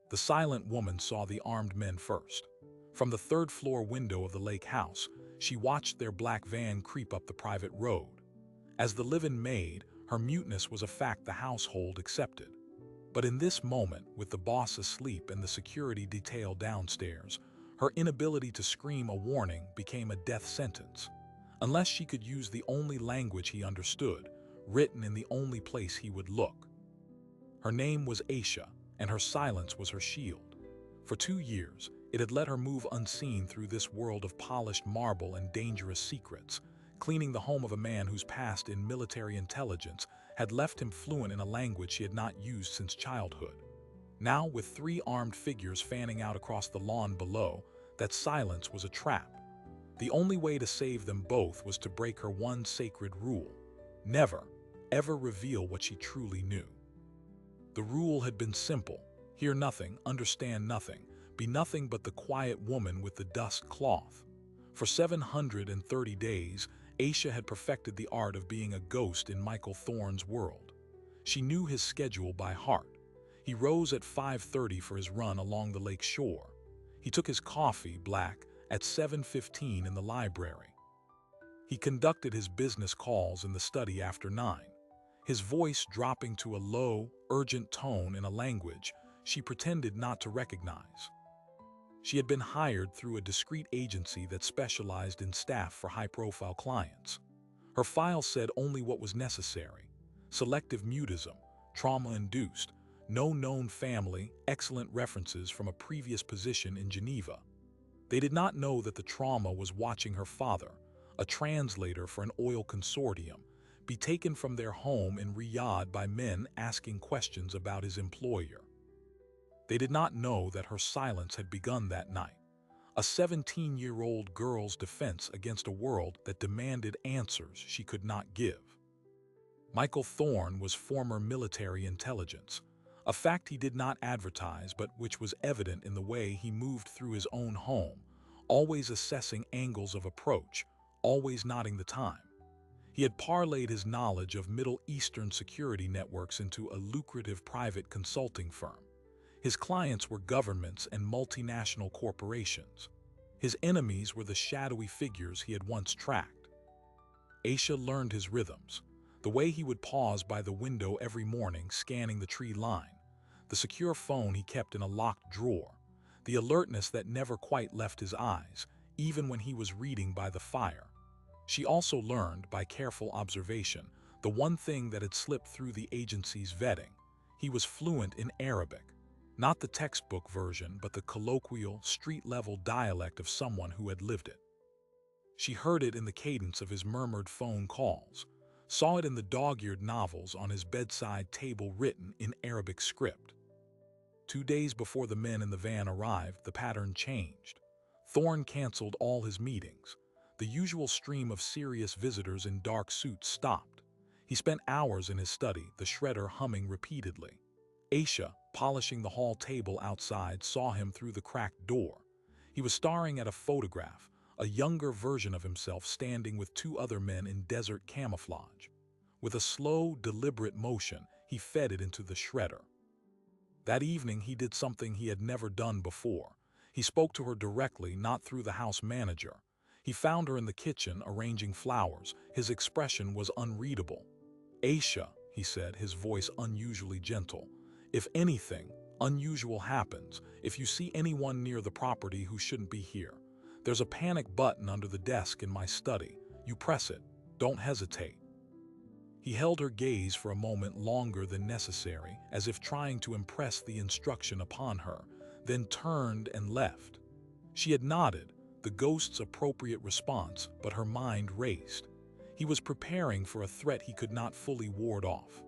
The silent woman saw the armed men first. From the third-floor window of the lake house, she watched their black van creep up the private road. As the live-in maid, her muteness was a fact the household accepted. But in this moment, with the boss asleep and the security detail downstairs, her inability to scream a warning became a death sentence. Unless she could use the only language he understood, written in the only place he would look. Her name was Aisha, and her silence was her shield. For 2 years, it had let her move unseen through this world of polished marble and dangerous secrets, cleaning the home of a man whose past in military intelligence had left him fluent in a language he had not used since childhood. Now, with 3 armed figures fanning out across the lawn below, that silence was a trap. The only way to save them both was to break her one sacred rule: never, ever reveal what she truly knew. The rule had been simple: hear nothing, understand nothing, be nothing but the quiet woman with the dust cloth. For 730 days, Aisha had perfected the art of being a ghost in Michael Thorne's world. She knew his schedule by heart. He rose at 5:30 for his run along the lake shore. He took his coffee, black, at 7:15 in the library. He conducted his business calls in the study after 9, his voice dropping to a low, urgent tone in a language she pretended not to recognize. She had been hired through a discreet agency that specialized in staff for high-profile clients. Her file said only what was necessary: selective mutism, trauma-induced, no known family, excellent references from a previous position in Geneva. They did not know that the trauma was watching her father, a translator for an oil consortium, be taken from their home in Riyadh by men asking questions about his employer. They did not know that her silence had begun that night, a 17-year-old girl's defense against a world that demanded answers she could not give. Michael Thorne was former military intelligence, a fact he did not advertise but which was evident in the way he moved through his own home, always assessing angles of approach, always nodding the time. He had parlayed his knowledge of Middle Eastern security networks into a lucrative private consulting firm. His clients were governments and multinational corporations. His enemies were the shadowy figures he had once tracked. Aisha learned his rhythms, the way he would pause by the window every morning scanning the tree line, the secure phone he kept in a locked drawer, the alertness that never quite left his eyes, even when he was reading by the fire. She also learned, by careful observation, the one thing that had slipped through the agency's vetting: he was fluent in Arabic. Not the textbook version, but the colloquial, street-level dialect of someone who had lived it. She heard it in the cadence of his murmured phone calls, saw it in the dog-eared novels on his bedside table written in Arabic script. 2 days before the men in the van arrived, the pattern changed. Thorne canceled all his meetings. The usual stream of serious visitors in dark suits stopped. He spent hours in his study, the shredder humming repeatedly. Aisha, polishing the hall table outside, saw him through the cracked door. He was staring at a photograph, a younger version of himself standing with 2 other men in desert camouflage. With a slow, deliberate motion, he fed it into the shredder. That evening, he did something he had never done before. He spoke to her directly, not through the house manager. He found her in the kitchen, arranging flowers. His expression was unreadable. "Aisha," he said, his voice unusually gentle, "if anything unusual happens, if you see anyone near the property who shouldn't be here, there's a panic button under the desk in my study. You press it. Don't hesitate." He held her gaze for a moment longer than necessary, as if trying to impress the instruction upon her, then turned and left. She had nodded, the ghost's appropriate response, but her mind raced. He was preparing for a threat he could not fully ward off.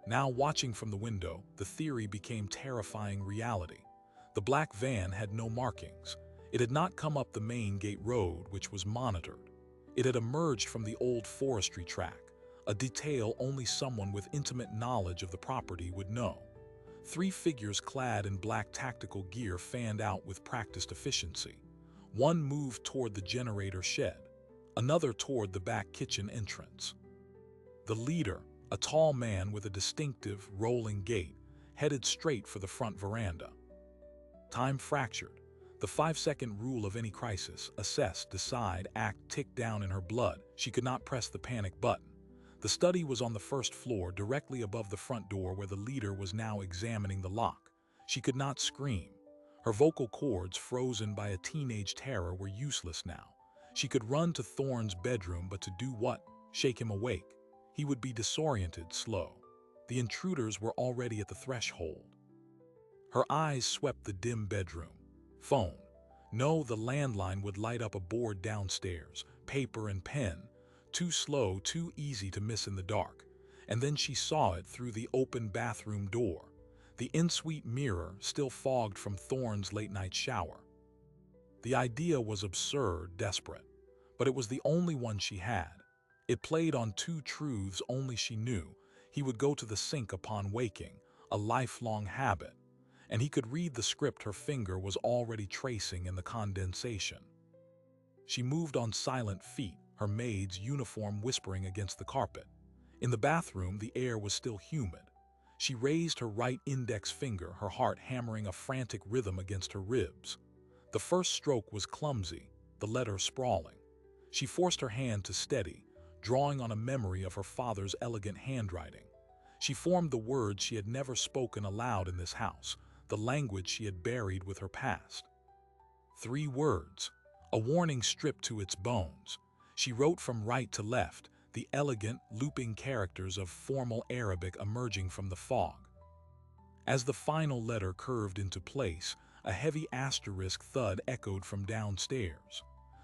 Now, watching from the window, the theory became terrifying reality. The black van had no markings. It had not come up the main gate road, which was monitored. It had emerged from the old forestry track, a detail only someone with intimate knowledge of the property would know. 3 figures clad in black tactical gear fanned out with practiced efficiency. One moved toward the generator shed, another toward the back kitchen entrance. The leader, a tall man with a distinctive, rolling gait, headed straight for the front veranda. Time fractured. The 5-second rule of any crisis: assess, decide, act, ticked down in her blood. She could not press the panic button. The study was on the first floor, directly above the front door where the leader was now examining the lock. She could not scream. Her vocal cords, frozen by a teenage terror, were useless now. She could run to Thorne's bedroom, but to do what? Shake him awake. He would be disoriented, slow. The intruders were already at the threshold. Her eyes swept the dim bedroom. Phone. No, the landline would light up a board downstairs. Paper and pen. Too slow, too easy to miss in the dark. And then she saw it through the open bathroom door. The in-suite mirror, still fogged from Thorne's late-night shower. The idea was absurd, desperate. But it was the only one she had. It played on two truths only she knew. He would go to the sink upon waking, a lifelong habit. And he could read the script her finger was already tracing in the condensation. She moved on silent feet, her maid's uniform whispering against the carpet. In the bathroom, the air was still humid. She raised her right index finger, her heart hammering a frantic rhythm against her ribs. The first stroke was clumsy, the letter sprawling. She forced her hand to steady, drawing on a memory of her father's elegant handwriting. She formed the words she had never spoken aloud in this house, the language she had buried with her past. 3 words, a warning stripped to its bones. She wrote from right to left, the elegant, looping characters of formal Arabic emerging from the fog. As the final letter curved into place, a heavy asterisk thud echoed from downstairs.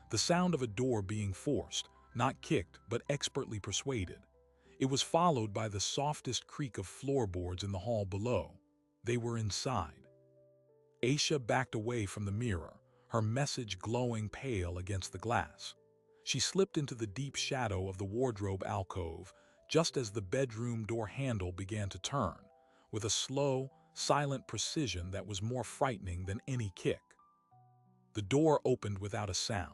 The sound of a door being forced, not kicked but expertly persuaded. It was followed by the softest creak of floorboards in the hall below. They were inside. Aisha backed away from the mirror, her message glowing pale against the glass. She slipped into the deep shadow of the wardrobe alcove just as the bedroom door handle began to turn, with a slow, silent precision that was more frightening than any kick. The door opened without a sound.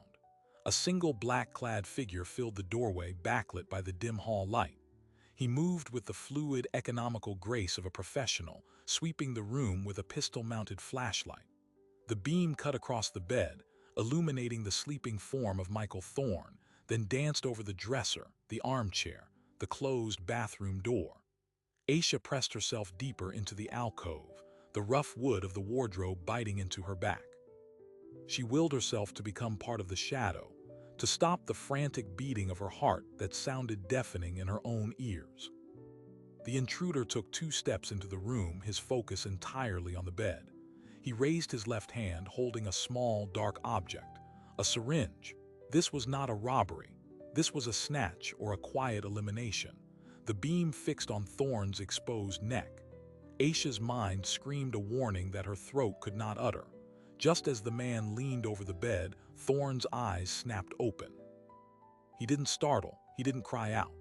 A single black-clad figure filled the doorway, backlit by the dim hall light. He moved with the fluid, economical grace of a professional, sweeping the room with a pistol-mounted flashlight. The beam cut across the bed, illuminating the sleeping form of Michael Thorne, then danced over the dresser, the armchair, the closed bathroom door. Aisha pressed herself deeper into the alcove, the rough wood of the wardrobe biting into her back. She willed herself to become part of the shadow, to stop the frantic beating of her heart that sounded deafening in her own ears. The intruder took 2 steps into the room, his focus entirely on the bed. He raised his left hand, holding a small, dark object, a syringe. This was not a robbery. This was a snatch or a quiet elimination. The beam fixed on Thorne's exposed neck. Aisha's mind screamed a warning that her throat could not utter. Just as the man leaned over the bed, Thorne's eyes snapped open. He didn't startle, he didn't cry out.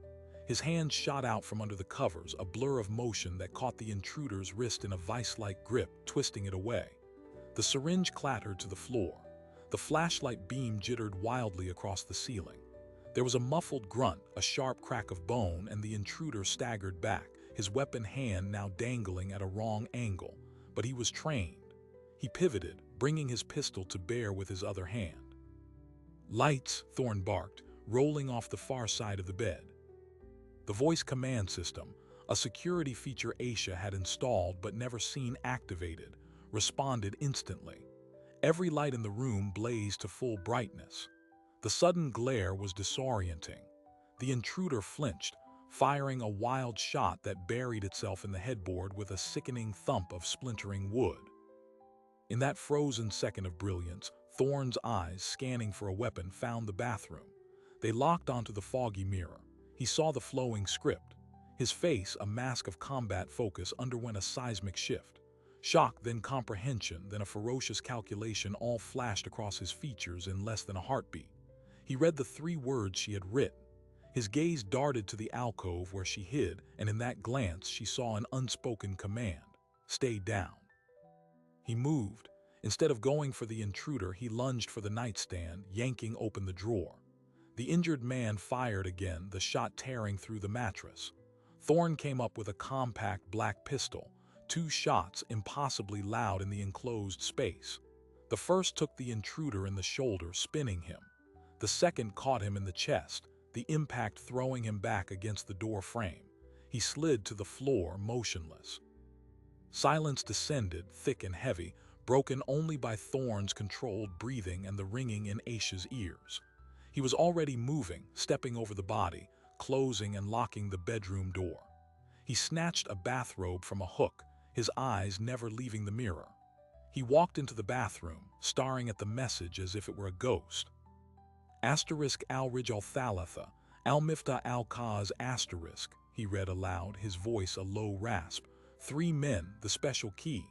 His hand shot out from under the covers, a blur of motion that caught the intruder's wrist in a vice-like grip, twisting it away. The syringe clattered to the floor. The flashlight beam jittered wildly across the ceiling. There was a muffled grunt, a sharp crack of bone, and the intruder staggered back, his weapon hand now dangling at a wrong angle. But he was trained. He pivoted, bringing his pistol to bear with his other hand. "Lights," Thorne barked, rolling off the far side of the bed. The voice command system, a security feature Aisha had installed but never seen activated, responded instantly. Every light in the room blazed to full brightness. The sudden glare was disorienting. The intruder flinched, firing a wild shot that buried itself in the headboard with a sickening thump of splintering wood. In that frozen second of brilliance, Thorne's eyes, scanning for a weapon, found the bathroom. They locked onto the foggy mirror. He saw the flowing script. His face, a mask of combat focus, underwent a seismic shift. Shock, then comprehension, then a ferocious calculation all flashed across his features in less than a heartbeat. He read the 3 words she had written. His gaze darted to the alcove where she hid, and in that glance she saw an unspoken command: "Stay down." He moved. Instead of going for the intruder, he lunged for the nightstand, yanking open the drawer. The injured man fired again, the shot tearing through the mattress. Thorne came up with a compact black pistol, 2 shots impossibly loud in the enclosed space. The first took the intruder in the shoulder, spinning him. The second caught him in the chest, the impact throwing him back against the door frame. He slid to the floor, motionless. Silence descended, thick and heavy, broken only by Thorne's controlled breathing and the ringing in Aisha's ears. He was already moving, stepping over the body, closing and locking the bedroom door. He snatched a bathrobe from a hook, his eyes never leaving the mirror. He walked into the bathroom, staring at the message as if it were a ghost. Asterisk al-Rij al-Thalatha, al-Mifta al-Kaz asterisk, he read aloud, his voice a low rasp. 3 men, the special key.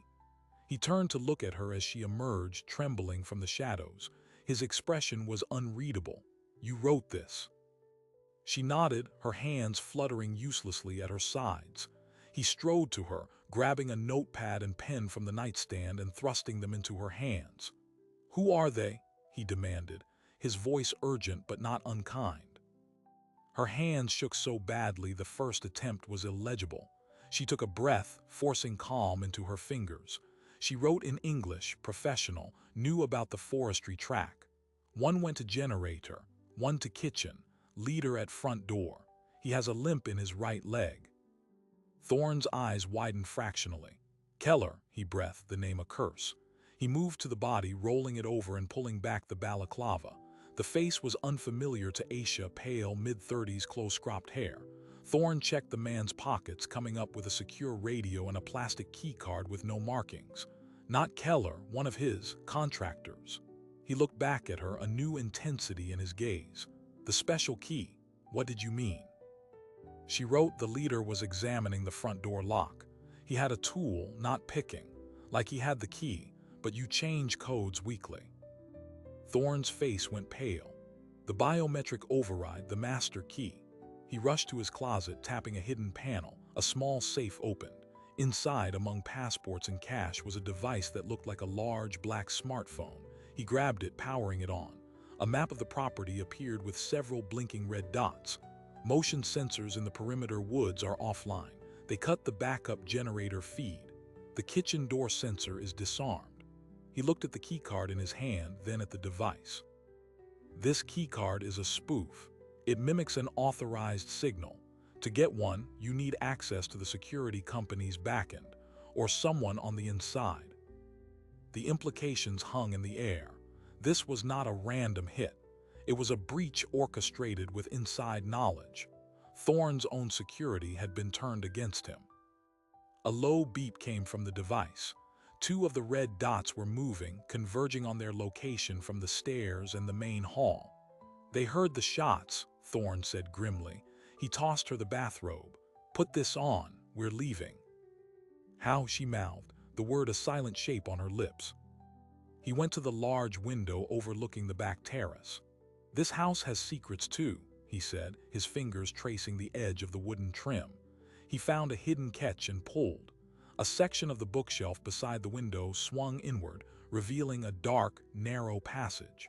He turned to look at her as she emerged, trembling from the shadows. His expression was unreadable. You wrote this. She nodded, her hands fluttering uselessly at her sides. He strode to her, grabbing a notepad and pen from the nightstand and thrusting them into her hands. Who are they? He demanded, his voice urgent but not unkind. Her hands shook so badly the first attempt was illegible. She took a breath, forcing calm into her fingers. She wrote in English, professional, knew about the forestry track. 1 went to generator, 1 to kitchen, leader at front door. He has a limp in his right leg. Thorne's eyes widened fractionally. Keller, he breathed, the name a curse. He moved to the body, rolling it over and pulling back the balaclava. The face was unfamiliar to Aisha, pale, mid-30s, close-cropped hair. Thorne checked the man's pockets, coming up with a secure radio and a plastic keycard with no markings. Not Keller, one of his contractors. He looked back at her, a new intensity in his gaze. The special key. What did you mean? She wrote the leader was examining the front door lock. He had a tool, not picking. Like he had the key, but you change codes weekly. Thorne's face went pale. The biometric override, the master key. He rushed to his closet, tapping a hidden panel. A small safe opened. Inside, among passports and cash, was a device that looked like a large black smartphone. He grabbed it, powering it on. A map of the property appeared with several blinking red dots. Motion sensors in the perimeter woods are offline. They cut the backup generator feed. The kitchen door sensor is disarmed. He looked at the keycard in his hand, then at the device. This keycard is a spoof. It mimics an authorized signal. To get one, you need access to the security company's backend, or someone on the inside. The implications hung in the air. This was not a random hit. It was a breach orchestrated with inside knowledge. Thorne's own security had been turned against him. A low beep came from the device. 2 of the red dots were moving, converging on their location from the stairs and the main hall. They heard the shots, Thorne said grimly. He tossed her the bathrobe. Put this on, we're leaving. How, she mouthed, the word a silent shape on her lips. He went to the large window overlooking the back terrace. This house has secrets too, he said, his fingers tracing the edge of the wooden trim. He found a hidden catch and pulled. A section of the bookshelf beside the window swung inward, revealing a dark, narrow passage.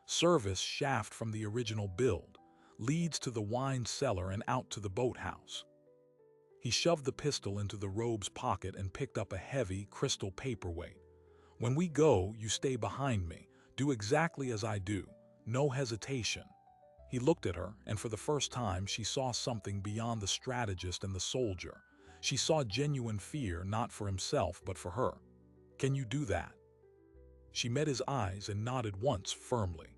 Service shaft from the original build. Leads to the wine cellar and out to the boathouse. He shoved the pistol into the robe's pocket and picked up a heavy, crystal paperweight. When we go, you stay behind me. Do exactly as I do. No hesitation. He looked at her, and for the first time she saw something beyond the strategist and the soldier. She saw genuine fear, not for himself, but for her. Can you do that? She met his eyes and nodded once, firmly.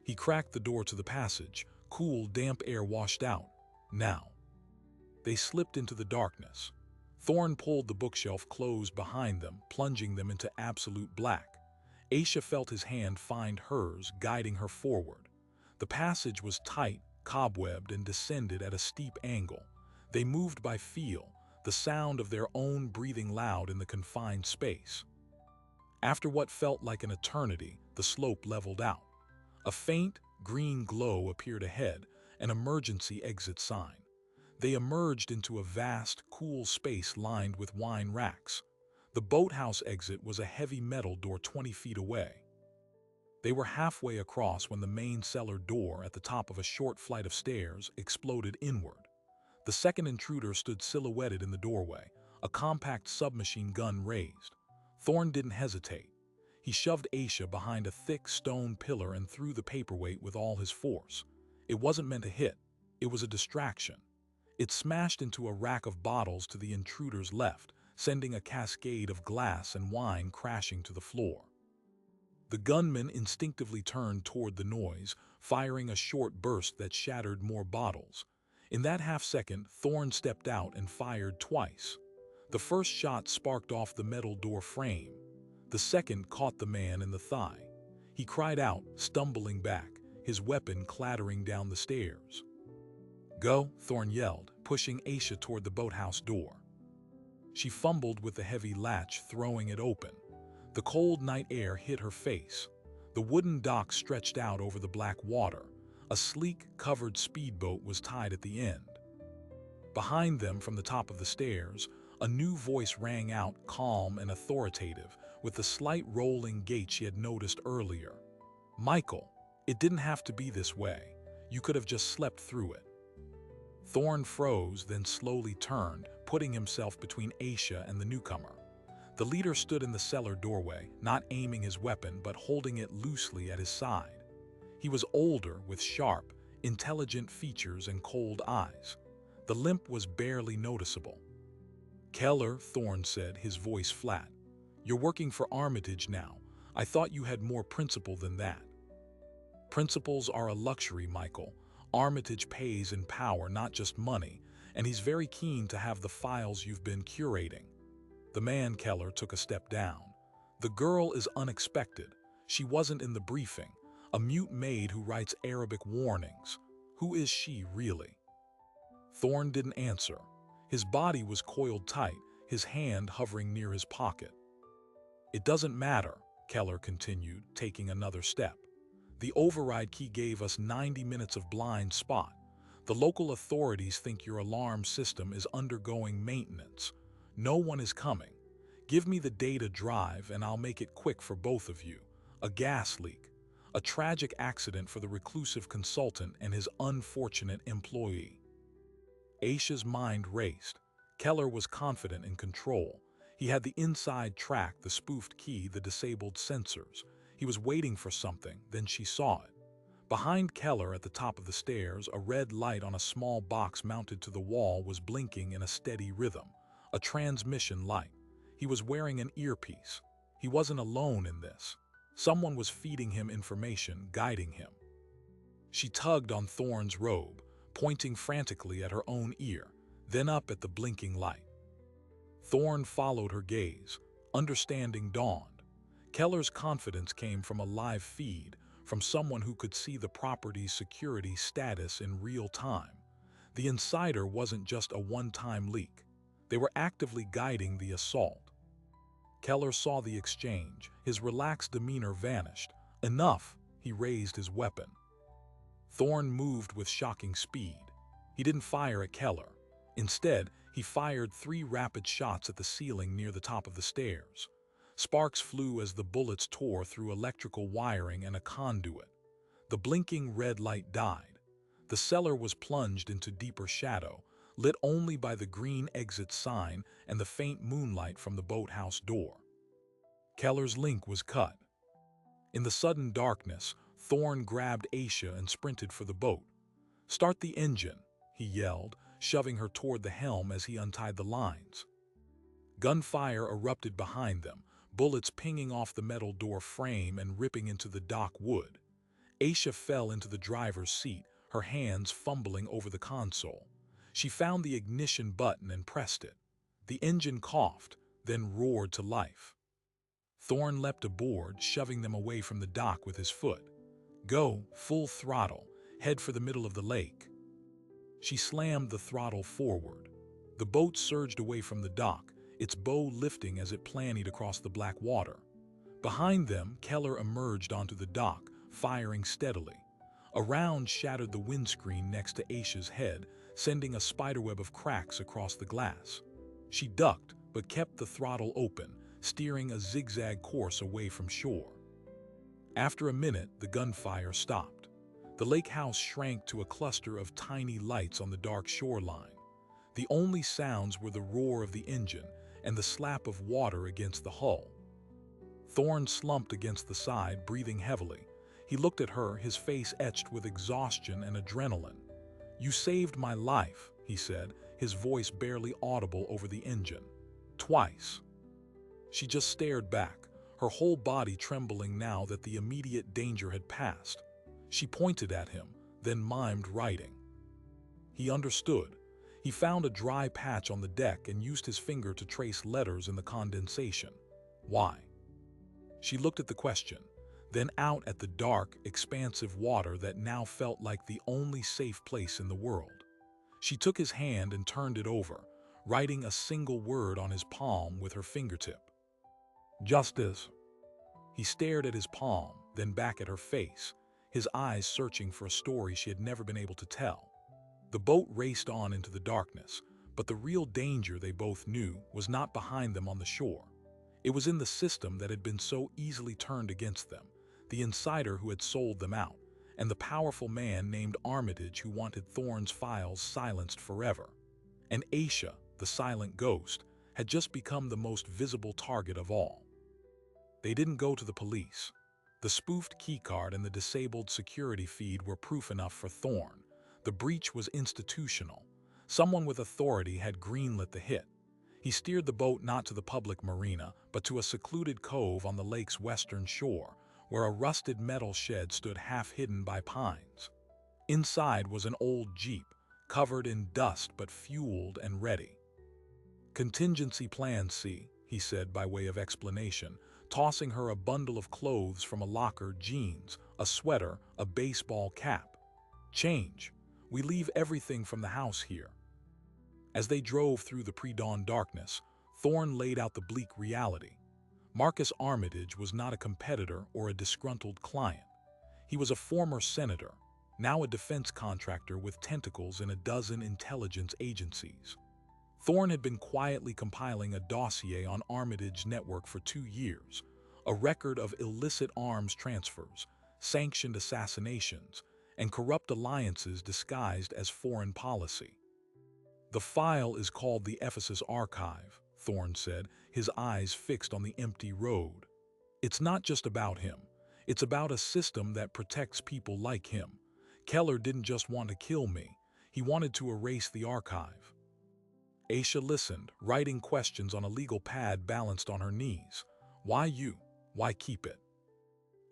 He cracked the door to the passage. Cool, damp air washed out. Now. They slipped into the darkness. Thorne pulled the bookshelf closed behind them, plunging them into absolute black. Aisha felt his hand find hers, guiding her forward. The passage was tight, cobwebbed, and descended at a steep angle. They moved by feel, the sound of their own breathing loud in the confined space. After what felt like an eternity, the slope leveled out. A faint, green glow appeared ahead, an emergency exit sign. They emerged into a vast, cool space lined with wine racks. The boathouse exit was a heavy metal door 20 feet away. They were halfway across when the main cellar door at the top of a short flight of stairs exploded inward. The second intruder stood silhouetted in the doorway, a compact submachine gun raised. Thorne didn't hesitate. He shoved Aisha behind a thick stone pillar and threw the paperweight with all his force. It wasn't meant to hit. It was a distraction. It smashed into a rack of bottles to the intruder's left, sending a cascade of glass and wine crashing to the floor. The gunman instinctively turned toward the noise, firing a short burst that shattered more bottles. In that half-second, Thorne stepped out and fired twice. The first shot sparked off the metal door frame. The second caught the man in the thigh. He cried out, stumbling back, his weapon clattering down the stairs. "Go," Thorne yelled, pushing Aisha toward the boathouse door. She fumbled with the heavy latch, throwing it open. The cold night air hit her face. The wooden dock stretched out over the black water. A sleek, covered speedboat was tied at the end. Behind them, from the top of the stairs, a new voice rang out, calm and authoritative, with the slight rolling gait she had noticed earlier. "Michael, it didn't have to be this way. You could have just slept through it." Thorne froze, then slowly turned, putting himself between Aisha and the newcomer. The leader stood in the cellar doorway, not aiming his weapon but holding it loosely at his side. He was older, with sharp, intelligent features and cold eyes. The limp was barely noticeable. "Keller," Thorne said, his voice flat. "You're working for Armitage now. I thought you had more principle than that." "Principles are a luxury, Michael. Armitage pays in power, not just money, and he's very keen to have the files you've been curating." The man, Keller, took a step down. "The girl is unexpected. She wasn't in the briefing. A mute maid who writes Arabic warnings. Who is she, really?" Thorne didn't answer. His body was coiled tight, his hand hovering near his pocket. "It doesn't matter," Keller continued, taking another step. "The override key gave us 90 minutes of blind spot. The local authorities think your alarm system is undergoing maintenance. No one is coming. Give me the data drive and I'll make it quick for both of you. A gas leak. A tragic accident for the reclusive consultant and his unfortunate employee." Aisha's mind raced. Keller was confident in control. He had the inside track, the spoofed key, the disabled sensors. He was waiting for something, then she saw it. Behind Keller at the top of the stairs, a red light on a small box mounted to the wall was blinking in a steady rhythm. A transmission light. He was wearing an earpiece. He wasn't alone in this. Someone was feeding him information, guiding him. She tugged on Thorne's robe, pointing frantically at her own ear, then up at the blinking light. Thorne followed her gaze. Understanding dawned. Keller's confidence came from a live feed, from someone who could see the property's security status in real time. The insider wasn't just a one-time leak. They were actively guiding the assault. Keller saw the exchange. His relaxed demeanor vanished. "Enough," he raised his weapon. Thorne moved with shocking speed. He didn't fire at Keller. Instead, he fired 3 rapid shots at the ceiling near the top of the stairs. Sparks flew as the bullets tore through electrical wiring and a conduit. The blinking red light died. The cellar was plunged into deeper shadow, lit only by the green exit sign and the faint moonlight from the boathouse door. Keller's link was cut. In the sudden darkness, Thorne grabbed Aisha and sprinted for the boat. "Start the engine," he yelled, shoving her toward the helm as he untied the lines. Gunfire erupted behind them, bullets pinging off the metal door frame and ripping into the dock wood. Aisha fell into the driver's seat, her hands fumbling over the console. She found the ignition button and pressed it. The engine coughed, then roared to life. Thorne leapt aboard, shoving them away from the dock with his foot. "Go, full throttle, head for the middle of the lake." She slammed the throttle forward. The boat surged away from the dock, its bow lifting as it planed across the black water. Behind them, Keller emerged onto the dock, firing steadily. A round shattered the windscreen next to Aisha's head, sending a spiderweb of cracks across the glass. She ducked, but kept the throttle open, steering a zigzag course away from shore. After a minute, the gunfire stopped. The lake house shrank to a cluster of tiny lights on the dark shoreline. The only sounds were the roar of the engine and the slap of water against the hull. Thorne slumped against the side, breathing heavily. He looked at her, his face etched with exhaustion and adrenaline. "You saved my life," he said, his voice barely audible over the engine. "Twice." She just stared back, her whole body trembling now that the immediate danger had passed. She pointed at him, then mimed writing. He understood. He found a dry patch on the deck and used his finger to trace letters in the condensation. "Why?" She looked at the question, then out at the dark, expansive water that now felt like the only safe place in the world. She took his hand and turned it over, writing a single word on his palm with her fingertip. "Justice." He stared at his palm, then back at her face, his eyes searching for a story she had never been able to tell. The boat raced on into the darkness, but the real danger, they both knew, was not behind them on the shore. It was in the system that had been so easily turned against them, the insider who had sold them out, and the powerful man named Armitage who wanted Thorne's files silenced forever. And Aisha, the silent ghost, had just become the most visible target of all. They didn't go to the police. The spoofed keycard and the disabled security feed were proof enough for Thorne. The breach was institutional. Someone with authority had greenlit the hit. He steered the boat not to the public marina, but to a secluded cove on the lake's western shore, where a rusted metal shed stood half hidden by pines. Inside was an old jeep, covered in dust but fueled and ready. "Contingency plan C," he said by way of explanation, tossing her a bundle of clothes from a locker: jeans, a sweater, a baseball cap. "Change. We leave everything from the house here." As they drove through the pre-dawn darkness, Thorne laid out the bleak reality. Marcus Armitage was not a competitor or a disgruntled client. He was a former senator, now a defense contractor with tentacles in a dozen intelligence agencies. Thorne had been quietly compiling a dossier on Armitage's network for 2 years, a record of illicit arms transfers, sanctioned assassinations, and corrupt alliances disguised as foreign policy. "The file is called the Ephesus Archive," Thorne said, his eyes fixed on the empty road. "It's not just about him. It's about a system that protects people like him. Keller didn't just want to kill me. He wanted to erase the archive." Aisha listened, writing questions on a legal pad balanced on her knees. "Why you? Why keep it?"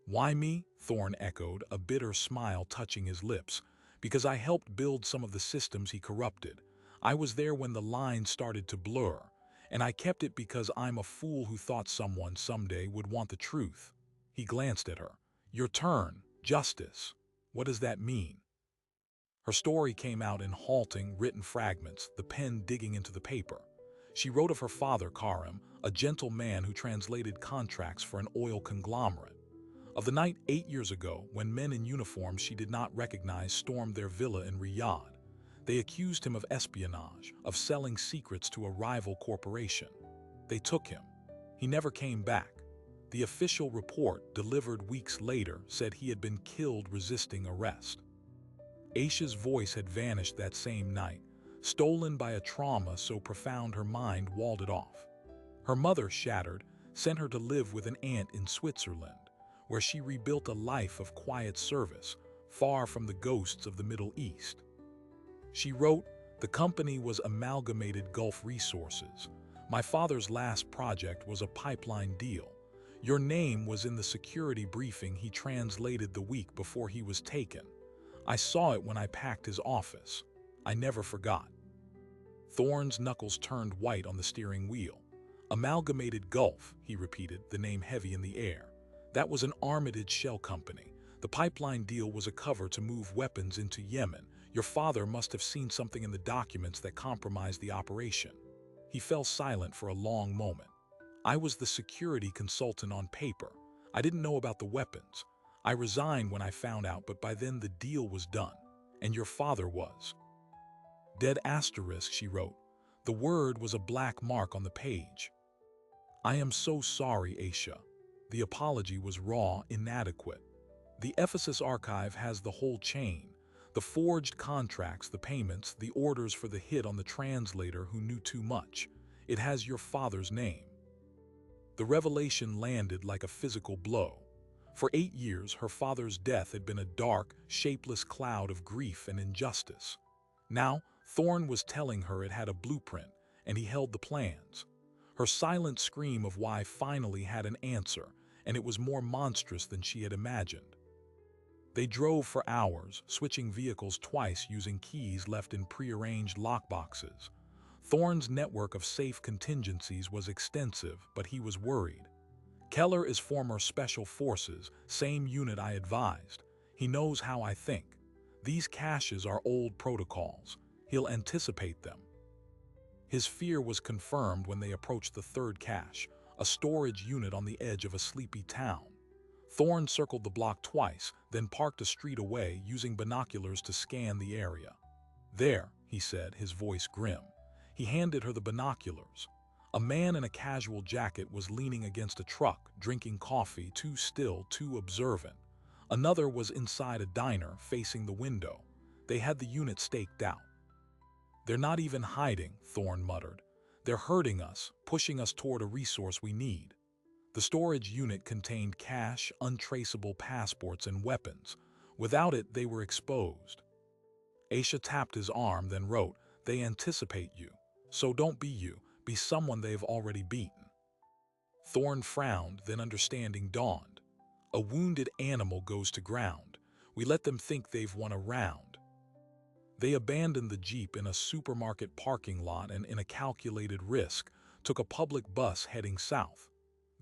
"Why me?" Thorne echoed, a bitter smile touching his lips. "Because I helped build some of the systems he corrupted. I was there when the lines started to blur, and I kept it because I'm a fool who thought someone someday would want the truth." He glanced at her. "Your turn. Justice. What does that mean?" Her story came out in halting, written fragments, the pen digging into the paper. She wrote of her father, Karim, a gentle man who translated contracts for an oil conglomerate. Of the night 8 years ago when men in uniforms she did not recognize stormed their villa in Riyadh. They accused him of espionage, of selling secrets to a rival corporation. They took him. He never came back. The official report, delivered weeks later, said he had been killed resisting arrest. Aisha's voice had vanished that same night, stolen by a trauma so profound her mind walled it off. Her mother, shattered, sent her to live with an aunt in Switzerland, where she rebuilt a life of quiet service, far from the ghosts of the Middle East. She wrote, "The company was Amalgamated Gulf Resources. My father's last project was a pipeline deal. Your name was in the security briefing he translated the week before he was taken. I saw it when I packed his office. I never forgot." Thorne's knuckles turned white on the steering wheel. "Amalgamated Gulf," he repeated, the name heavy in the air. "That was an Armitage shell company. The pipeline deal was a cover to move weapons into Yemen. Your father must have seen something in the documents that compromised the operation." He fell silent for a long moment. "I was the security consultant on paper. I didn't know about the weapons. I resigned when I found out, but by then the deal was done. And your father was." "Dead asterisk," she wrote. The word was a black mark on the page. "I am so sorry, Aisha." The apology was raw, inadequate. "The Ephesus Archive has the whole chain. The forged contracts, the payments, the orders for the hit on the translator who knew too much. It has your father's name. The revelation landed like a physical blow. For 8 years, her father's death had been a dark, shapeless cloud of grief and injustice. Now, Thorne was telling her it had a blueprint, and he held the plans. Her silent scream of why finally had an answer, and it was more monstrous than she had imagined. They drove for hours, switching vehicles twice using keys left in prearranged lockboxes. Thorne's network of safe contingencies was extensive, but he was worried. Keller is former Special Forces, same unit I advised. He knows how I think. These caches are old protocols. He'll anticipate them. His fear was confirmed when they approached the third cache, a storage unit on the edge of a sleepy town. Thorne circled the block twice, then parked a street away, using binoculars to scan the area. "There," he said, his voice grim. He handed her the binoculars. A man in a casual jacket was leaning against a truck, drinking coffee, too still, too observant. Another was inside a diner, facing the window. They had the unit staked out. "They're not even hiding," Thorne muttered. "They're hurting us, pushing us toward a resource we need." The storage unit contained cash, untraceable passports, and weapons. Without it, they were exposed. Aisha tapped his arm, then wrote, "They anticipate you. So don't be you. Be someone they've already beaten." Thorne frowned, then understanding dawned. A wounded animal goes to ground. We let them think they've won a round. They abandoned the Jeep in a supermarket parking lot and, in a calculated risk, took a public bus heading south.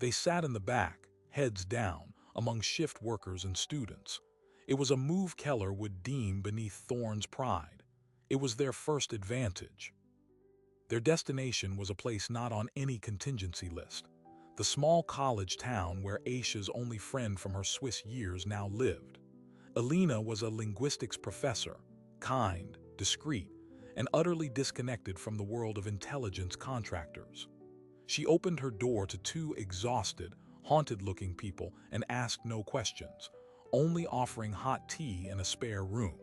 They sat in the back, heads down, among shift workers and students. It was a move Keller would deem beneath Thorne's pride. It was their first advantage. Their destination was a place not on any contingency list. The small college town where Aisha's only friend from her Swiss years now lived. Alina was a linguistics professor, kind, discreet, and utterly disconnected from the world of intelligence contractors. She opened her door to 2 exhausted, haunted-looking people and asked no questions, only offering hot tea and a spare room.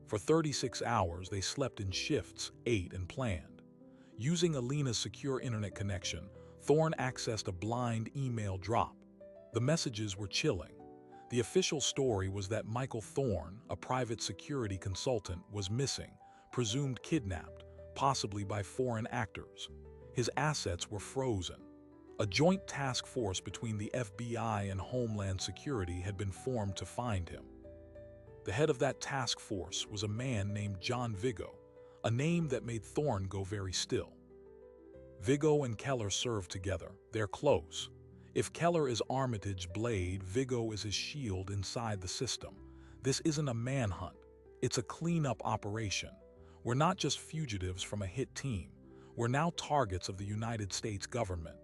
For 36 hours, they slept in shifts, ate, and planned. Using Alina's secure internet connection, Thorne accessed a blind email drop. The messages were chilling. The official story was that Michael Thorne, a private security consultant, was missing, presumed kidnapped, possibly by foreign actors. His assets were frozen. A joint task force between the FBI and Homeland Security had been formed to find him. The head of that task force was a man named John Vigo, a name that made Thorne go very still. Vigo and Keller served together. They're close. If Keller is Armitage's blade, Vigo is his shield inside the system. This isn't a manhunt. It's a cleanup operation. We're not just fugitives from a hit team. We're now targets of the United States government.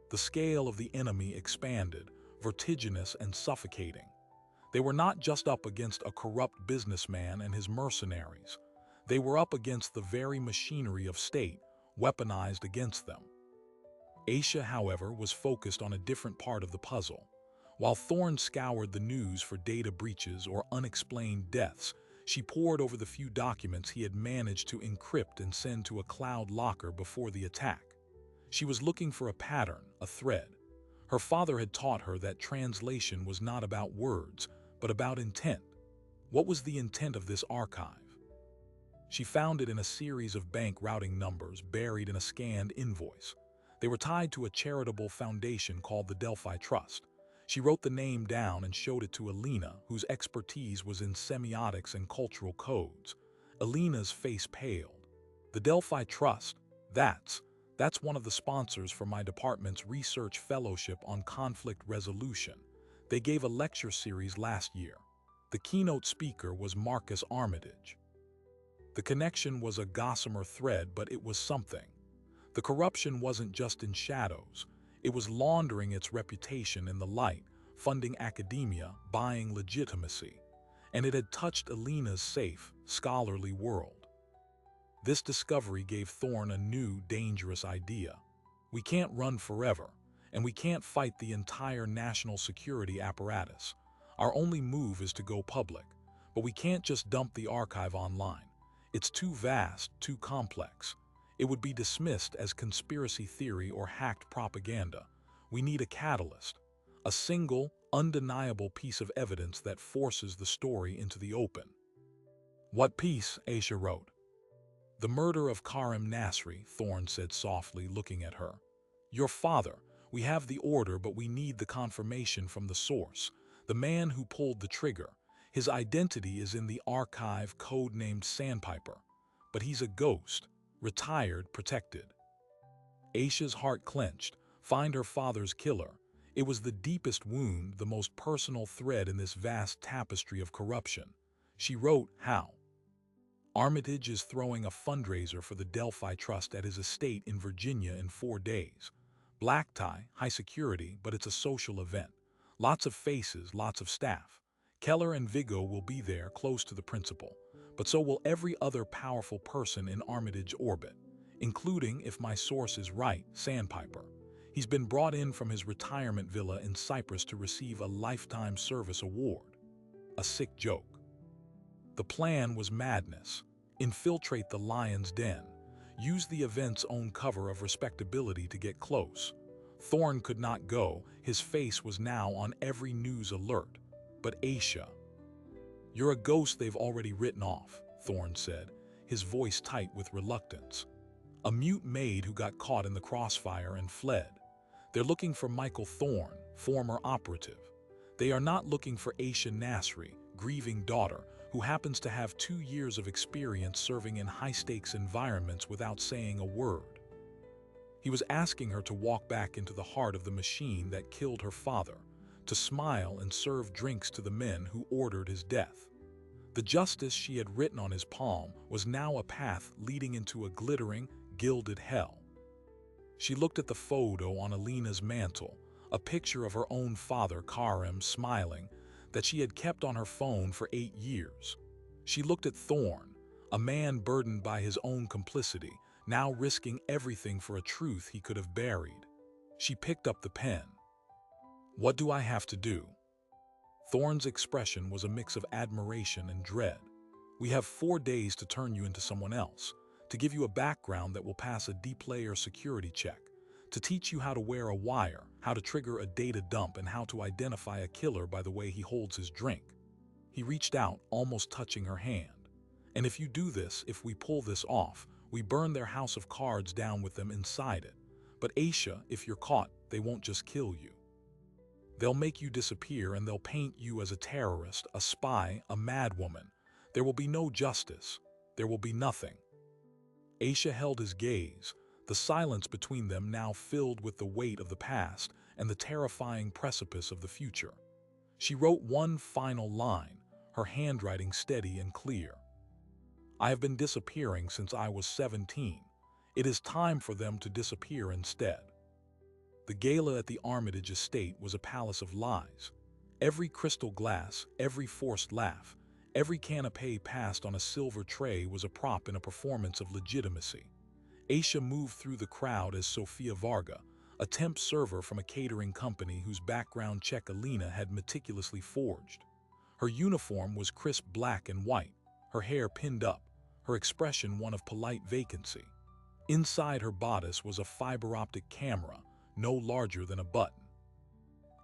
The scale of the enemy expanded, vertiginous and suffocating. They were not just up against a corrupt businessman and his mercenaries. They were up against the very machinery of state, weaponized against them. Aisha, however, was focused on a different part of the puzzle. While Thorne scoured the news for data breaches or unexplained deaths, she pored over the few documents he had managed to encrypt and send to a cloud locker before the attack. She was looking for a pattern, a thread. Her father had taught her that translation was not about words, but about intent. What was the intent of this archive? She found it in a series of bank routing numbers buried in a scanned invoice. They were tied to a charitable foundation called the Delphi Trust. She wrote the name down and showed it to Alina, whose expertise was in semiotics and cultural codes. Alina's face paled. The Delphi Trust, that's one of the sponsors for my department's research fellowship on conflict resolution. They gave a lecture series last year. The keynote speaker was Marcus Armitage. The connection was a gossamer thread, but it was something. The corruption wasn't just in shadows. It was laundering its reputation in the light, funding academia, buying legitimacy. And it had touched Alina's safe, scholarly world. This discovery gave Thorne a new, dangerous idea. We can't run forever, and we can't fight the entire national security apparatus. Our only move is to go public. But we can't just dump the archive online. It's too vast, too complex. It would be dismissed as conspiracy theory or hacked propaganda. We need a catalyst, a single, undeniable piece of evidence that forces the story into the open. What piece? Aisha wrote. The murder of Karim Nasri, Thorne said softly, looking at her. Your father. We have the order, but we need the confirmation from the source, the man who pulled the trigger. His identity is in the archive, code-named Sandpiper. But he's a ghost, retired, protected. Aisha's heart clenched. Find her father's killer. It was the deepest wound, the most personal thread in this vast tapestry of corruption. She wrote, how? Armitage is throwing a fundraiser for the Delphi Trust at his estate in Virginia in 4 days. Black tie, high security, but it's a social event. Lots of faces, lots of staff. Keller and Vigo will be there, close to the principal. But so will every other powerful person in Armitage orbit, including, if my source is right, Sandpiper. He's been brought in from his retirement villa in Cyprus to receive a lifetime service award. A sick joke. The plan was madness. Infiltrate the lion's den. Use the event's own cover of respectability to get close. Thorne could not go. His face was now on every news alert. But Aisha. You're a ghost they've already written off, Thorne said, his voice tight with reluctance. A mute maid who got caught in the crossfire and fled. They're looking for Michael Thorne, former operative. They are not looking for Aisha Nasri, grieving daughter, who happens to have 2 years of experience serving in high-stakes environments without saying a word. He was asking her to walk back into the heart of the machine that killed her father, to smile and serve drinks to the men who ordered his death. The justice she had written on his palm was now a path leading into a glittering, gilded hell. She looked at the photo on Alina's mantle, a picture of her own father, Karim, smiling, that she had kept on her phone for 8 years. She looked at Thorne, a man burdened by his own complicity, now risking everything for a truth he could have buried. She picked up the pen. What do I have to do? Thorne's expression was a mix of admiration and dread. We have 4 days to turn you into someone else, to give you a background that will pass a deep-layer security check, to teach you how to wear a wire, how to trigger a data dump, and how to identify a killer by the way he holds his drink. He reached out, almost touching her hand. And if you do this, if we pull this off, we burn their house of cards down with them inside it. But Aisha, if you're caught, they won't just kill you. They'll make you disappear and they'll paint you as a terrorist, a spy, a madwoman. There will be no justice. There will be nothing. Aisha held his gaze, the silence between them now filled with the weight of the past and the terrifying precipice of the future. She wrote one final line, her handwriting steady and clear. I have been disappearing since I was 17. It is time for them to disappear instead. The gala at the Armitage estate was a palace of lies. Every crystal glass, every forced laugh, every canapé passed on a silver tray was a prop in a performance of legitimacy. Aisha moved through the crowd as Sofia Varga, a temp server from a catering company whose background check Alina had meticulously forged. Her uniform was crisp black and white, her hair pinned up, her expression one of polite vacancy. Inside her bodice was a fiber-optic camera, no larger than a button.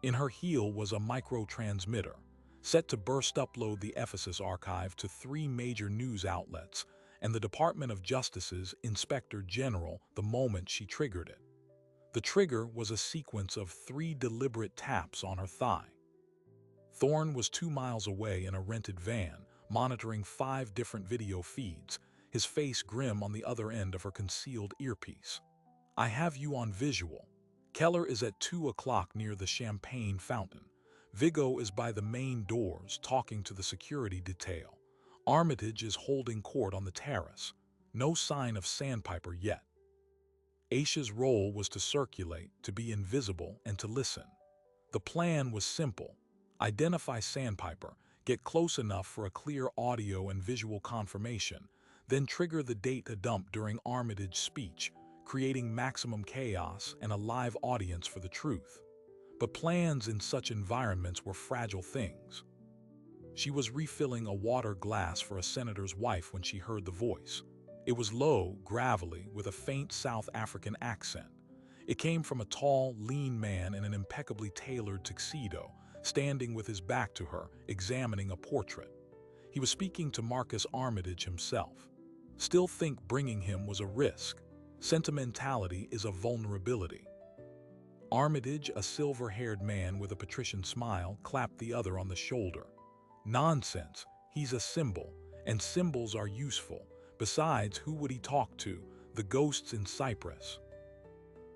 In her heel was a micro-transmitter, set to burst upload the Ephesus archive to 3 major news outlets and the Department of Justice's Inspector General the moment she triggered it. The trigger was a sequence of 3 deliberate taps on her thigh. Thorne was 2 miles away in a rented van, monitoring 5 different video feeds, his face grim on the other end of her concealed earpiece. I have you on visual. Keller is at 2 o'clock near the champagne fountain. Vigo is by the main doors talking to the security detail. Armitage is holding court on the terrace. No sign of Sandpiper yet. Aisha's role was to circulate, to be invisible, and to listen. The plan was simple. Identify Sandpiper, get close enough for a clear audio and visual confirmation, then trigger the data dump during Armitage's speech, creating maximum chaos and a live audience for the truth. But plans in such environments were fragile things. She was refilling a water glass for a senator's wife when she heard the voice. It was low, gravelly, with a faint South African accent. It came from a tall, lean man in an impeccably tailored tuxedo, standing with his back to her, examining a portrait. He was speaking to Marcus Armitage himself. Still think bringing him was a risk. Sentimentality is a vulnerability. Armitage, a silver-haired man with a patrician smile, clapped the other on the shoulder. Nonsense. He's a symbol, and symbols are useful. Besides, who would he talk to? The ghosts in Cyprus.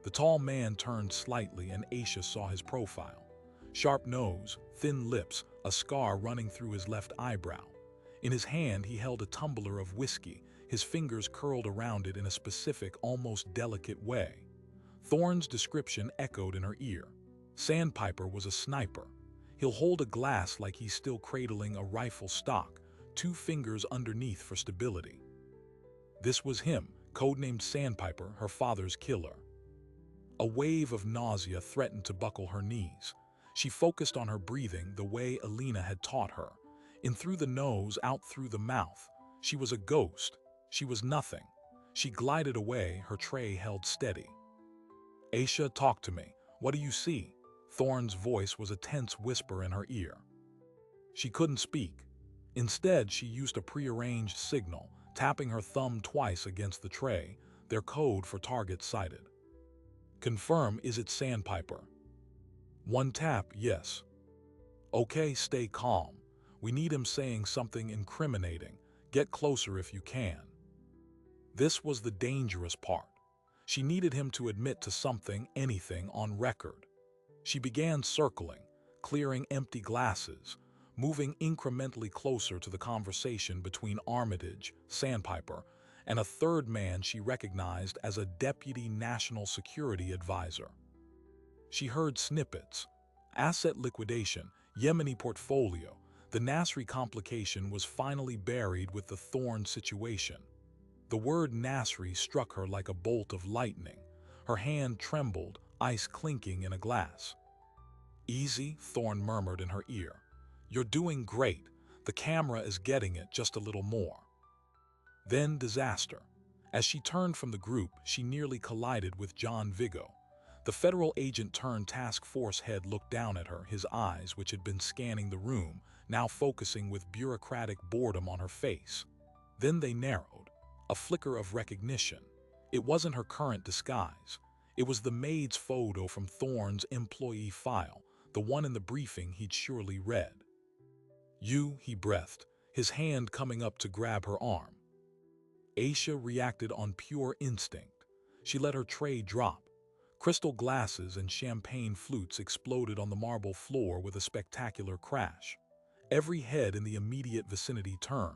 The tall man turned slightly and Aisha saw his profile. Sharp nose, thin lips, a scar running through his left eyebrow. In his hand he held a tumbler of whiskey, his fingers curled around it in a specific, almost delicate way. Thorne's description echoed in her ear. Sandpiper was a sniper. He'll hold a glass like he's still cradling a rifle stock, 2 fingers underneath for stability. This was him, codenamed Sandpiper, her father's killer. A wave of nausea threatened to buckle her knees. She focused on her breathing the way Alina had taught her. In through the nose, out through the mouth. She was a ghost. She was nothing. She glided away, her tray held steady. Aisha, talk to me. What do you see? Thorne's voice was a tense whisper in her ear. She couldn't speak. Instead, she used a prearranged signal, tapping her thumb twice against the tray, their code for target sighted. Confirm, is it Sandpiper? 1 tap, yes. Okay, stay calm. We need him saying something incriminating. Get closer if you can. This was the dangerous part. She needed him to admit to something, anything, on record. She began circling, clearing empty glasses, moving incrementally closer to the conversation between Armitage, Sandpiper, and a third man she recognized as a deputy national security advisor. She heard snippets. Asset liquidation, Yemeni portfolio. The Nasri complication was finally buried with the Thorne situation. The word Nasri struck her like a bolt of lightning. Her hand trembled, ice clinking in a glass. Easy, Thorne murmured in her ear. You're doing great. The camera is getting it, just a little more. Then disaster. As she turned from the group, she nearly collided with John Vigo. The federal agent turned task force head looked down at her, his eyes, which had been scanning the room, now focusing with bureaucratic boredom on her face. Then they narrowed. A flicker of recognition. It wasn't her current disguise. It was the maid's photo from Thorne's employee file, the one in the briefing he'd surely read. You, he breathed, his hand coming up to grab her arm. Aisha reacted on pure instinct. She let her tray drop. Crystal glasses and champagne flutes exploded on the marble floor with a spectacular crash. Every head in the immediate vicinity turned.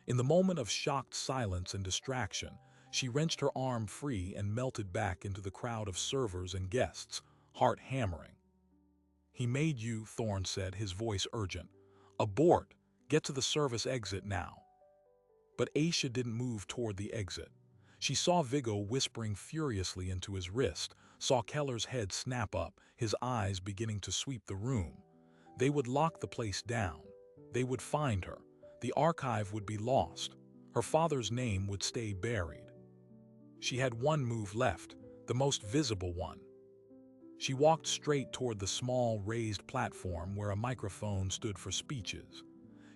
In the moment of shocked silence and distraction, she wrenched her arm free and melted back into the crowd of servers and guests, heart hammering. He made you, Thorne said, his voice urgent. Abort. Get to the service exit now. But Aisha didn't move toward the exit. She saw Vigo whispering furiously into his wrist, saw Keller's head snap up, his eyes beginning to sweep the room. They would lock the place down. They would find her. The archive would be lost. Her father's name would stay buried. She had one move left, the most visible one. She walked straight toward the small, raised platform where a microphone stood for speeches.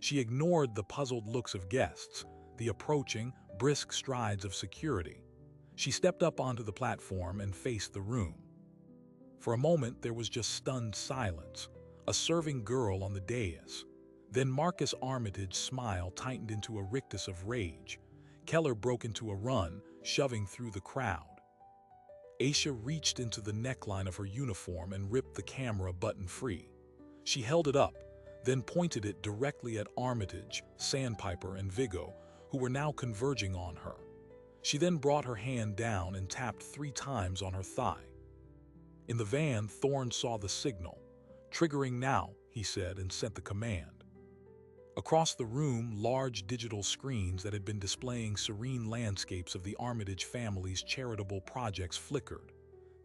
She ignored the puzzled looks of guests, the approaching, brisk strides of security. She stepped up onto the platform and faced the room. For a moment, there was just stunned silence, a serving girl on the dais. Then Marcus Armitage's smile tightened into a rictus of rage. Keller broke into a run, shoving through the crowd. Aisha reached into the neckline of her uniform and ripped the camera button free. She held it up, then pointed it directly at Armitage, Sandpiper, and Vigo, who were now converging on her. She then brought her hand down and tapped 3 times on her thigh. In the van, Thorne saw the signal. Triggering now, he said, and sent the command. Across the room, large digital screens that had been displaying serene landscapes of the Armitage family's charitable projects flickered.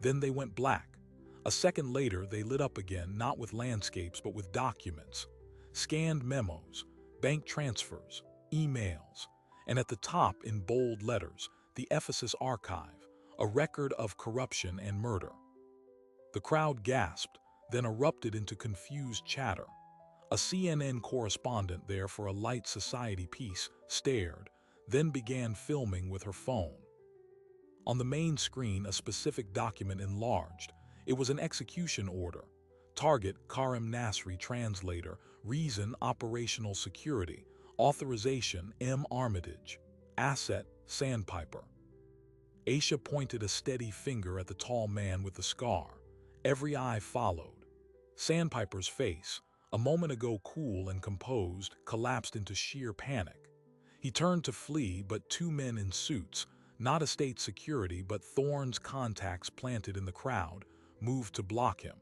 Then they went black. A second later, they lit up again, not with landscapes but with documents. scanned memos, bank transfers, emails, and at the top in bold letters, the Ephesus Archive, a record of corruption and murder. The crowd gasped, then erupted into confused chatter. A CNN correspondent there for a light society piece stared, then began filming with her phone. On the main screen, a specific document enlarged. It was an execution order. Target, Karim Nasri, translator. Reason, operational security. Authorization, M. Armitage. Asset, Sandpiper. Aisha pointed a steady finger at the tall man with the scar. Every eye followed. Sandpiper's face, a moment ago cool and composed, collapsed into sheer panic. He turned to flee, but two men in suits, not estate security but Thorne's contacts planted in the crowd, moved to block him.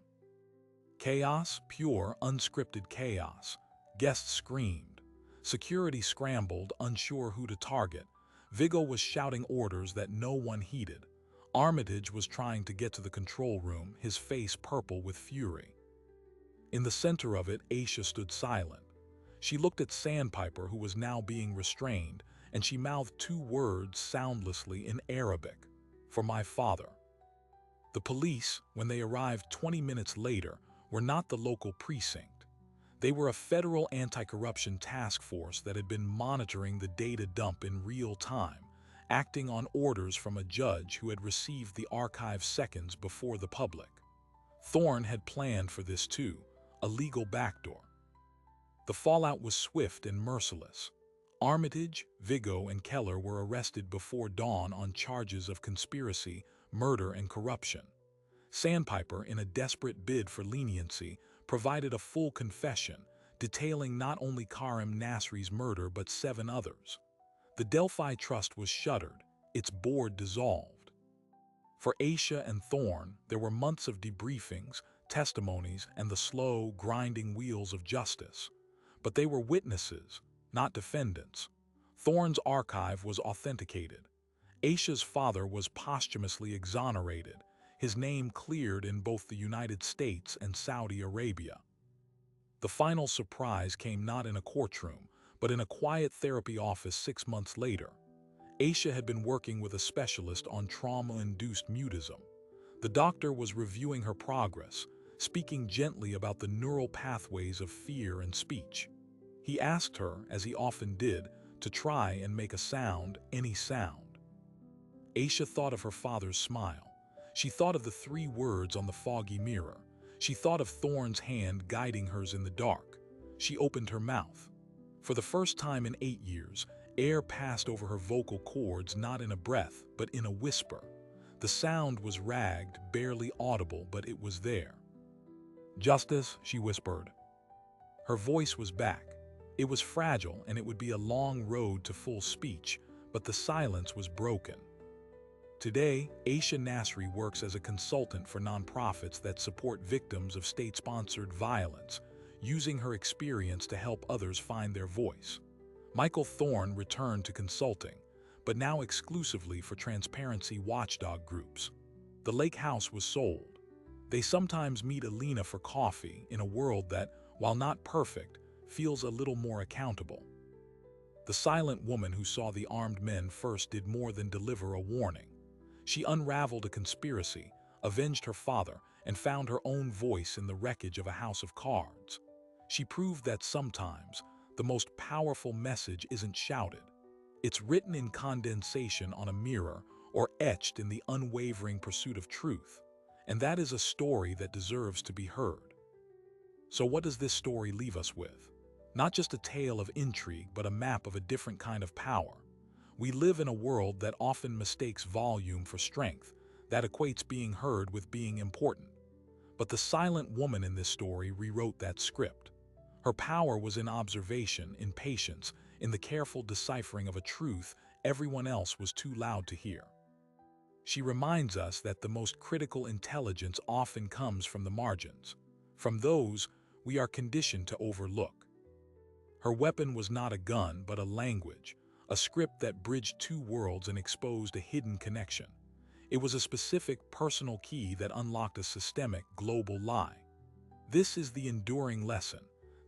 Chaos, pure, unscripted chaos. Guests screamed. Security scrambled, unsure who to target. Vigo was shouting orders that no one heeded. Armitage was trying to get to the control room, his face purple with fury. In the center of it, Aisha stood silent. She looked at Sandpiper, who was now being restrained, and she mouthed two words soundlessly in Arabic. For my father. The police, when they arrived 20 minutes later, were not the local precinct. They were a federal anti-corruption task force that had been monitoring the data dump in real time, acting on orders from a judge who had received the archive seconds before the public. Thorne had planned for this too, a legal backdoor. The fallout was swift and merciless. Armitage, Vigo, and Keller were arrested before dawn on charges of conspiracy, murder, and corruption. Sandpiper, in a desperate bid for leniency, provided a full confession, detailing not only Karim Nasri's murder but 7 others. The Delphi Trust was shuttered, its board dissolved. For Aisha and Thorne, there were months of debriefings, testimonies, and the slow, grinding wheels of justice. But they were witnesses, not defendants. Thorne's archive was authenticated. Aisha's father was posthumously exonerated, his name cleared in both the United States and Saudi Arabia. The final surprise came not in a courtroom, but in a quiet therapy office 6 months later. Aisha had been working with a specialist on trauma-induced mutism. The doctor was reviewing her progress, speaking gently about the neural pathways of fear and speech. He asked her, as he often did, to try and make a sound, any sound. Aisha thought of her father's smile. She thought of the 3 words on the foggy mirror. She thought of Thorne's hand guiding hers in the dark. She opened her mouth. For the first time in 8 years, air passed over her vocal cords, not in a breath, but in a whisper. The sound was ragged, barely audible, but it was there. "Justice," she whispered. Her voice was back. It was fragile, and it would be a long road to full speech, but the silence was broken. Today, Aisha Nasri works as a consultant for nonprofits that support victims of state-sponsored violence, using her experience to help others find their voice. Michael Thorne returned to consulting, but now exclusively for transparency watchdog groups. The lake house was sold. They sometimes meet Alina for coffee in a world that, while not perfect, feels a little more accountable. The silent woman who saw the armed men first did more than deliver a warning. She unraveled a conspiracy, avenged her father, and found her own voice in the wreckage of a house of cards. She proved that sometimes the most powerful message isn't shouted. It's written in condensation on a mirror or etched in the unwavering pursuit of truth. And that is a story that deserves to be heard. So what does this story leave us with? Not just a tale of intrigue, but a map of a different kind of power. We live in a world that often mistakes volume for strength, that equates being heard with being important. But the silent woman in this story rewrote that script. Her power was in observation, in patience, in the careful deciphering of a truth everyone else was too loud to hear. She reminds us that the most critical intelligence often comes from the margins, from those we are conditioned to overlook. Her weapon was not a gun, but a language, a script that bridged 2 worlds and exposed a hidden connection. It was a specific personal key that unlocked a systemic, global lie. This is the enduring lesson.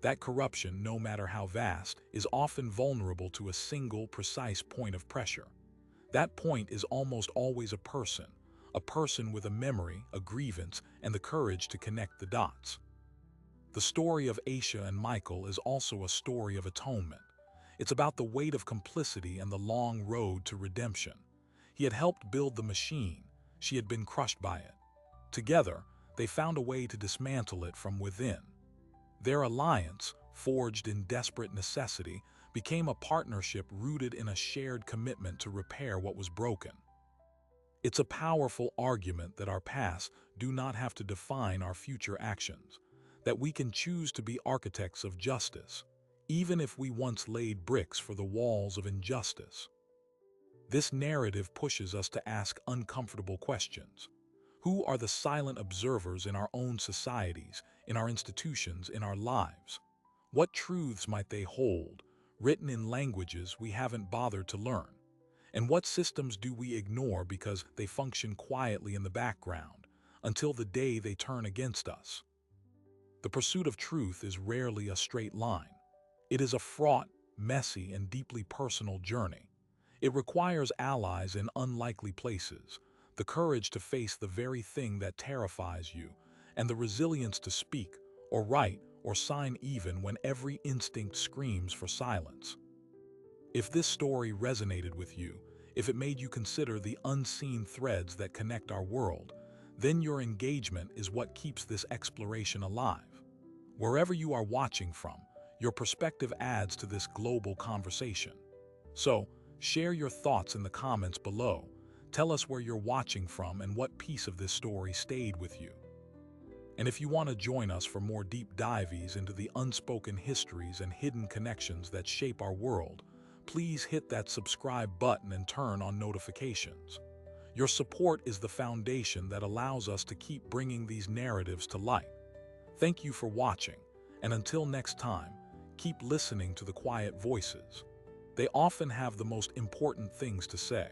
That corruption, no matter how vast, is often vulnerable to a single, precise point of pressure. That point is almost always a person with a memory, a grievance, and the courage to connect the dots. The story of Aisha and Michael is also a story of atonement. It's about the weight of complicity and the long road to redemption. He had helped build the machine. She had been crushed by it. Together, they found a way to dismantle it from within. Their alliance, forged in desperate necessity, became a partnership rooted in a shared commitment to repair what was broken. It's a powerful argument that our past do not have to define our future actions, that we can choose to be architects of justice, even if we once laid bricks for the walls of injustice. This narrative pushes us to ask uncomfortable questions. Who are the silent observers in our own societies, in our institutions, in our lives? What truths might they hold, written in languages we haven't bothered to learn? And what systems do we ignore because they function quietly in the background, until the day they turn against us? The pursuit of truth is rarely a straight line. It is a fraught, messy, and deeply personal journey. It requires allies in unlikely places, the courage to face the very thing that terrifies you, and the resilience to speak, or write, or sign even when every instinct screams for silence. If this story resonated with you, if it made you consider the unseen threads that connect our world, then your engagement is what keeps this exploration alive. Wherever you are watching from, your perspective adds to this global conversation. So, share your thoughts in the comments below. Tell us where you're watching from and what piece of this story stayed with you. And if you want to join us for more deep dives into the unspoken histories and hidden connections that shape our world, please hit that subscribe button and turn on notifications. Your support is the foundation that allows us to keep bringing these narratives to light. Thank you for watching, and until next time, keep listening to the quiet voices. They often have the most important things to say.